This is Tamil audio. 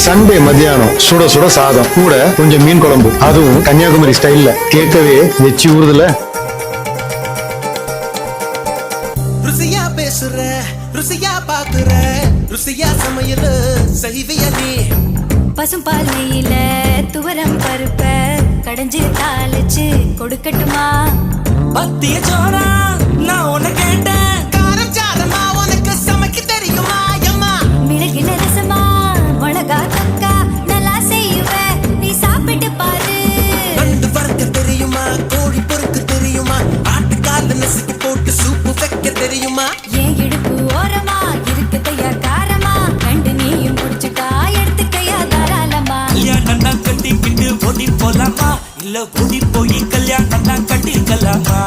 சண்டே மத்தியானம் சுட சுட சாதம் கூட கொஞ்சம் மீன் குழம்பு, அதுவும் கன்னியாகுமரி ஸ்டைல்ல. கேட்கவே எச்சி ஊறுதுல. ருசியா பேசுற, ருசியா பாக்குற, ருசியா சமையல் செய்வியா நீ. பசும்பால் நெய்யில துவரம் பருப்ப கடைஞ்சு தாளிச்சு கொடுக்கட்டுமா? பத்திய சோறா நான் உன்னை கேட்டேன். காரம் சாரமா உனக்கு சமைக்க தெரியுமா அம்மா? மிளகில ரசமா மிளகா தக்கா நல்லா செய்யுவ, நீ சாப்பிட்டு பாரு. நண்டு வறுக்க தெரியுமா? கோழி பொறுக்க தெரியுமா? ஆட்டுக்கால நசுக்கி போட்டு சூப்பு வைக்க தெரியுமா? என் இடுப்பு ஓரமா இருக்குதையா காரமா, கண்டு நீயும் குடிச்சுட்டா எடுத்துக்கையா தாராளமா. கல்யாணம் கட்டிக்கிட்டு ஓடி போலாமா, இல்ல ஓடி போய் கல்யாணம் கட்டிக்கலாமா?